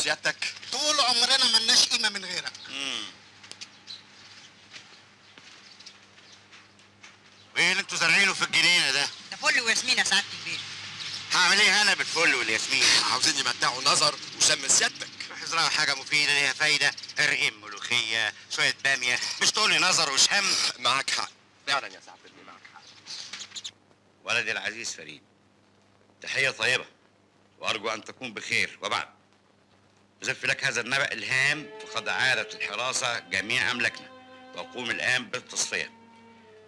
سيادتك؟ طول عمرنا ملناش قيمه من غيرك. وايه اللي انتوا زارعينه في الجنينه ده؟ ده فل وياسمين يا سعاده البيت. هعمل ايه انا بالفل والياسمين؟ عاوزين يمتعوا نظر وشم سيادتك. روح ازرعوا حاجه مفيده ليها فايده، رغيم ملوخيه، شويه باميه، مش تقولي نظر وشم. معك حق فعلا يا سعاده البيت، معك حق. ولدي العزيز فريد، تحيه طيبه وارجو ان تكون بخير. وبعد أزف لك هذا النبأ الهام، فقد عادت الحراسه جميع املاكنا واقوم الان بالتصفيه،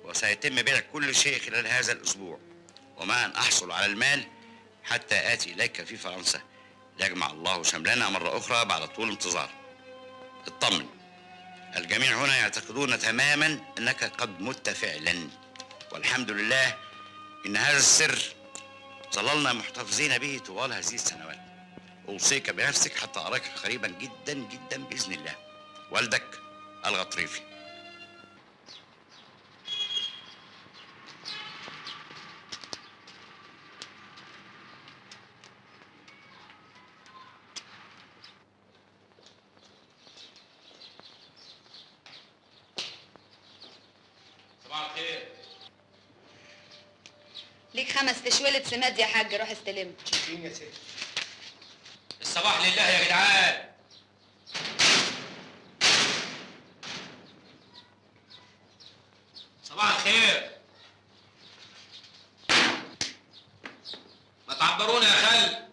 وسيتم بيع كل شيء خلال هذا الاسبوع، وما ان احصل على المال حتى اتي اليك في فرنسا ليجمع الله شملنا مره اخرى بعد طول انتظار. اطمن، الجميع هنا يعتقدون تماما انك قد مت فعلا، والحمد لله ان هذا السر ظللنا محتفظين به طوال هذه السنوات. اوصيك بنفسك حتى اراك قريبا جدا جدا باذن الله. والدك الغطريفي. صباح الخير. ليك 5 تشويلة سماد يا حاج، روح استلم. شايفين يا ست؟ الصباح لله يا جدعان. صباح الخير. ما تعبرونا يا خل،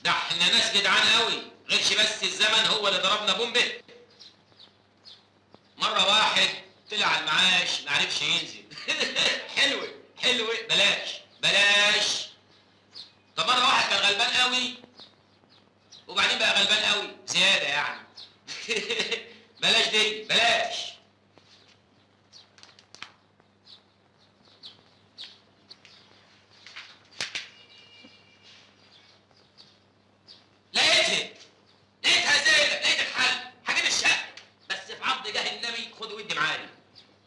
ده احنا ناس جدعان قوي، غيرش بس الزمن هو اللي ضربنا بومبه. مرة واحد طلع على المعاش ما عرفش ينزل. حلوة حلوة، بلاش بلاش. طب مرة واحد كان غلبان قوي وبعدين بقى غلبان قوي زيادة يعني. بلاش دي، بلاش. لقيتها زيادة، لقيت الحل، هجيب الشقة بس في عرض جاه النبي خد ودي معايا.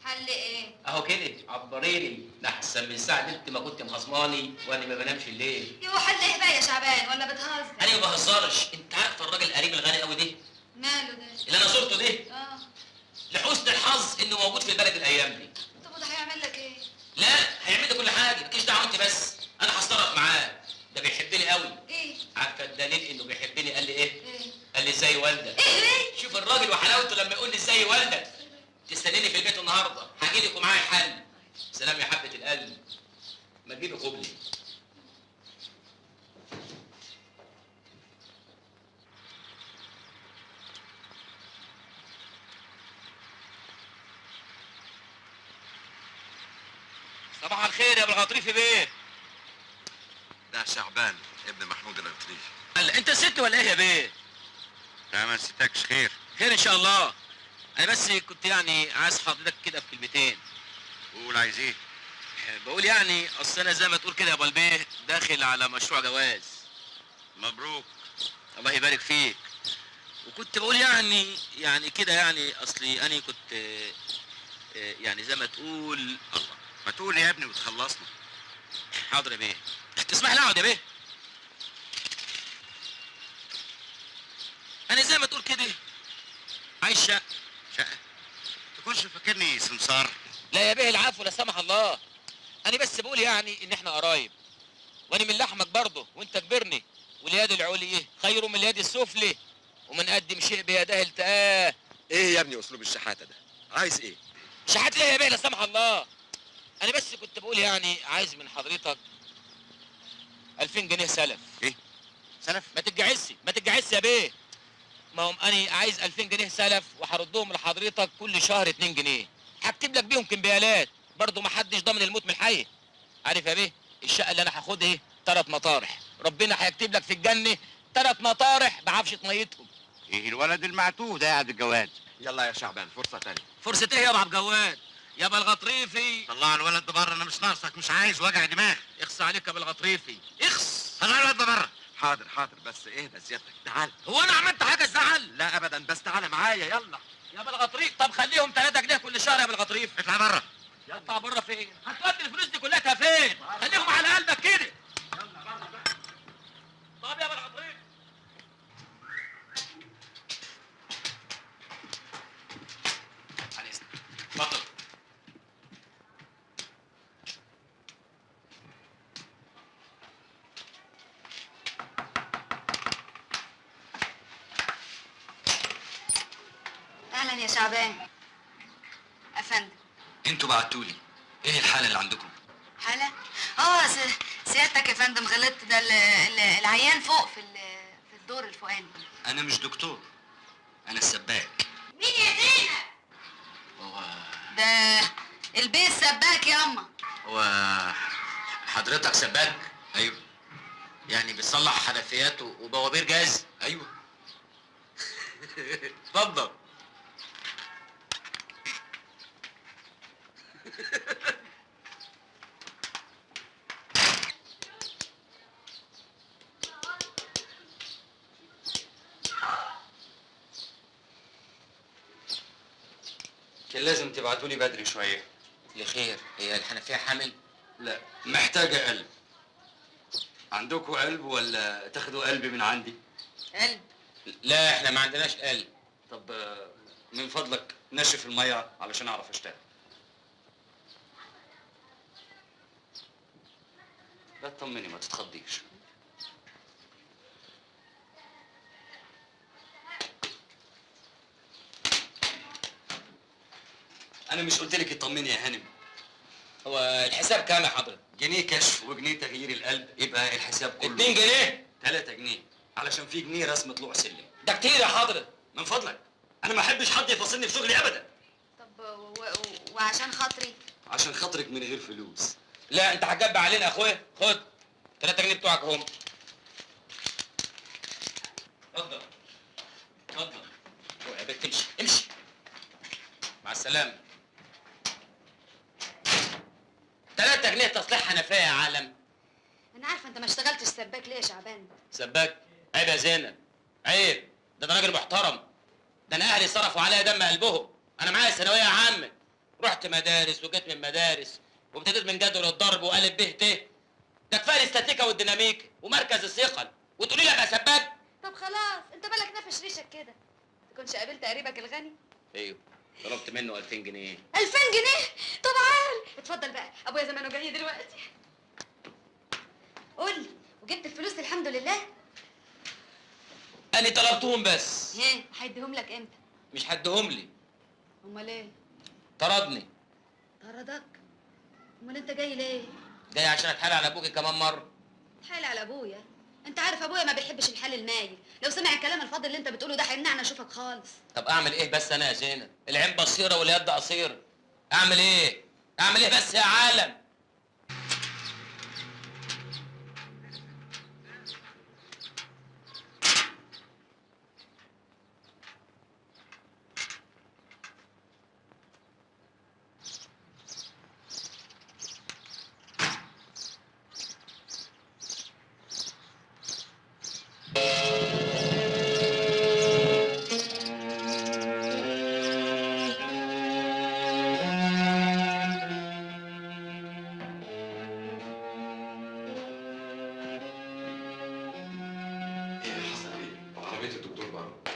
حل ايه؟ اهو كده عبريني، ده احسن من ساعة انت ما كنت مخصماني وانا ما بنامش الليل. يو حل ايه بقى يا شعبان، ولا بتهزر؟ انا ما بهزرش، انت عارف الراجل القريب الغني قوي ده ماله ده؟ اللي انا زرته ده؟ اه. لحسن الحظ انه موجود في البلد الايام دي. طب وده هيعمل لك ايه؟ لا هيعمل لي كل حاجه، مالكيش دعوه انت بس، انا هصطرف معاه، ده بيحبني قوي. ايه؟ عارفه الدليل انه بيحبني؟ قال لي ايه؟ ايه؟ قال لي ازاي والدك؟ ايه؟ شوف الراجل وحلاوته لما يقول لي ازاي والدك. تستنيني في البيت النهارده، هاجي لك ومعايا حل. سلام يا حبه القلب، ما تجيبي قبلي. صباح الخير يا ابو الغطريفي بيه. ده شعبان ابن محمود الغطريفي. قال انت ست ولا ايه يا بيه؟ لا ما نسيتكش. خير خير ان شاء الله. انا بس كنت يعني عايز حضرتك كده في كلمتين. قول عايز ايه؟ بقول يعني اصل انا زي ما تقول كده يا ابو البيه داخل على مشروع جواز. مبروك. الله يبارك فيك. وكنت بقول يعني كده يعني اصلي انا كنت يعني زي ما تقول. الله ما تقول يا ابني وتخلصنا. حاضر يا بيه. تسمح لي اقعد يا بيه؟ انا زي ما تقول كده عايز شقه. شقه؟ تكونش فاكرني سمسار؟ لا يا بيه العفو لا سمح الله. انا بس بقول يعني ان احنا قرايب، وانا من لحمك برضه وانت كبرني، واليد العليا خير من اليد السفلى، ومن قدم شيء بيده التقاه. ايه يا ابني اسلوب الشحاته ده؟ عايز ايه؟ شحات ليه يا بيه لا سمح الله؟ انا بس كنت بقول يعني عايز من حضرتك 2000 جنيه سلف. ايه؟ سلف؟ ما تتجعسش يا بيه. ما هم انا عايز 2000 جنيه سلف وهردهم لحضرتك كل شهر 2 جنيه. هكتب لك بيهم كمبيالات، برضه ما حدش ضامن الموت من الحي. عارف يا بيه الشقه اللي انا هاخدها ايه؟ 3 مطارح، ربنا هيكتب لك في الجنه 3 مطارح بعفشه ميتهم. ايه الولد المعتوه ده قاعد الجواد؟ يلا يا شعبان فرصه تانية. فرصه ايه يا ابو عبد الجواد؟ يا ابو الغطريفي طلع الولد ده بره، انا مش ناقصك، مش عايز وجع دماغ. اخص عليك يا ابو الغطريفي، اخص. طلع الولد ده بره. حاضر حاضر بس اهدى سيادتك، تعال. هو انا عملت حاجه تزعل؟ لا ابدا بس تعالى معايا يلا. يا ابو الغطريف طب خليهم 3 جنيه كل شهر يا ابو الغطريف. اطلع بره. اطلع بره فين؟ هتودي الفلوس دي كلها فين؟ خليهم على قلبك كده. طب يا ابو الغطريف اهلا يا شعبان. افندم. انتوا بعتولي ايه الحاله اللي عندكم؟ حالة؟ سيادتك يا فندم غلطت، ده العيان فوق في الدور الفوقاني. انا مش دكتور، انا السباك. مين يا زينب؟ هو ده البيه السباك ياما. هو حضرتك سباك؟ ايوه. يعني بتصلح حنفيات وبوابير جاز؟ ايوه. اتفضل. كان لازم تبعتولي بدري شويه. لخير، هي الحنفيه حامل؟ لا، محتاجه قلب. عندكم قلب ولا تاخدوا قلب من عندي؟ قلب؟ لا احنا ما عندناش قلب. طب من فضلك نشف الميه علشان اعرف اشتغل. لا تطمني، ما تتخضيش. انا مش قلت لك اطمني يا هانم؟ هو الحساب كام يا حضرتك؟ جنيه كشف وجنيه تغيير القلب، يبقى الحساب كله 2 جنيه؟ 3 جنيه، علشان في جنيه رسم طلوع سلم. ده كتير يا حضرتك. من فضلك، انا ما احبش حد يفصلني في شغلي ابدا. طب وعشان خاطري؟ عشان خاطرك من غير فلوس. لا انت هتجب علينا يا اخويا، خد 3 جنيه بتوعك اهم. اتفضل اتفضل. روح يا بنت، امشي امشي. مع السلامة. 3 جنيه تصليح حنفية يا عالم. انا عارفه انت ما اشتغلتش سباك ليه يا شعبان؟ سباك؟ عيب يا زينب، عيب. ده انا راجل محترم. ده انا اهلي صرفوا عليا دم قلبهم. انا معايا ثانويه عامه، رحت مدارس وجيت من مدارس وابتديت من جدول الضرب وقالب به ت. ده كفايه الاستاتيكا والديناميكا ومركز الثقل، وتقولي لي ابقى سباك؟ طب خلاص، انت بالك نافش ريشك كده. تكونش قابلت قريبك الغني؟ ايوه، طلبت منه 2000 جنيه. 2000 جنيه؟ طب عال، اتفضل بقى، ابويا زمانه جاي دلوقتي. قول لي، وجبت الفلوس الحمد لله؟ انا طلبتهم بس. ايه، هيديهم لك امتى؟ مش هديهم لي. امال ايه؟ طردني. طردك؟ امال انت جاي ليه؟ جاي عشان اتحايل على ابوكي كمان مره. تحايل على ابويا؟ انت عارف ابويا ما بيحبش الحال المايل، لو سمع الكلام الفاضي اللي انت بتقوله ده هيمنعنا اشوفك خالص. طب اعمل ايه بس انا يا زينب؟ العين بصيره واليد قصيره. اعمل ايه؟ اعمل ايه بس يا عالم؟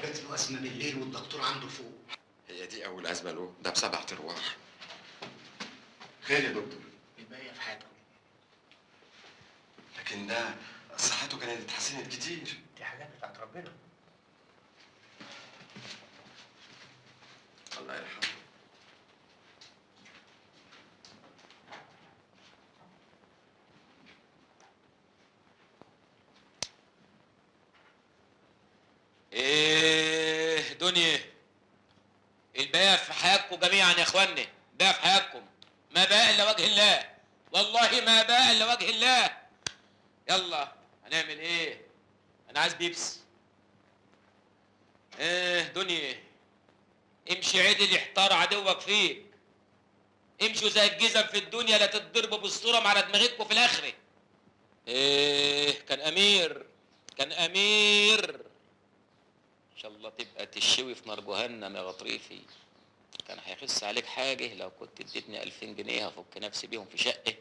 جات له أزمة بالليل والدكتور عنده فوق. هي دي اول ازمه له، ده ب7 ارواح. خير يا دكتور؟ الباقية في حياته. لكن ده صحته كانت اتحسنت كتير. دي حاجات بتاعت ربنا. الله يرحمه. ايه دنيا، الباقي في حياتكم جميعا يا اخواني، باقي في حياتكم. ما باقي الا وجه الله، والله ما باقي الا وجه الله. يلا هنعمل ايه؟ انا عايز بيبسي. ايه دنيا، امشي عدل يحتار عدوك فيك. امشوا زي الجزم في الدنيا، لا تتضربوا بالصورة على دماغتكم في الاخره. ايه كان امير، كان امير. ان شاء الله تبقى تشوي في نار جهنم يا غطريفي. كان هيخس عليك حاجه لو كنت اديتني 2000 جنيه هفك نفسي بيهم في شقه.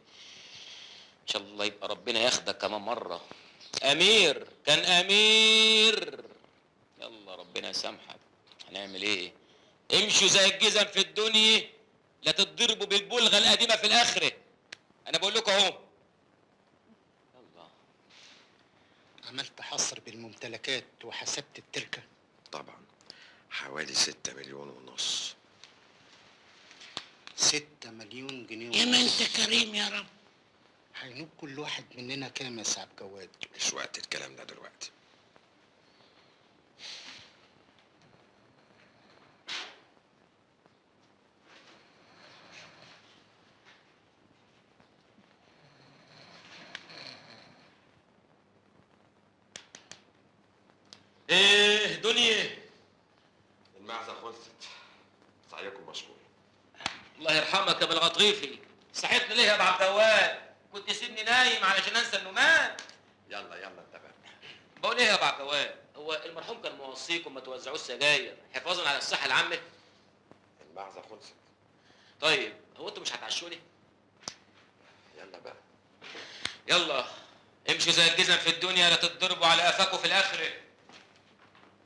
ان شاء الله يبقى ربنا ياخدك كمان مره. امير، كان امير. يلا ربنا يسامحك. هنعمل ايه؟ امشوا زي الجزم في الدنيا، لا تتضربوا بالبلغه القديمه في الاخره. انا بقول لكم اهو. يلا. عملت حصر بالممتلكات وحسبت التركة. طبعا حوالي 6 مليون ونص. 6 مليون جنيه يا ما ونص. انت كريم يا رب. هينوب كل واحد مننا كام يا سعد جواد؟ مش وقت الكلام ده دلوقتي. ايه دنيا؟ المعزة خلصت. سعيكم مشكور. الله يرحمك يا ابو الغطريفي، صحيتني ليه يا ابو عبد الوهاب؟ كنت سيبني نايم علشان انسى انه مات. يلا يلا اتفقنا. بقول ايه يا ابو عبد الوهاب؟ هو المرحوم كان موصيكم ما توزعوش سجاير حفاظا على الصحه العامه؟ المعزة خلصت. طيب هو انتوا مش هتعشوني؟ يلا بقى. يلا امشوا زي الجزم في الدنيا لا تتضربوا على قفاكوا في الاخره.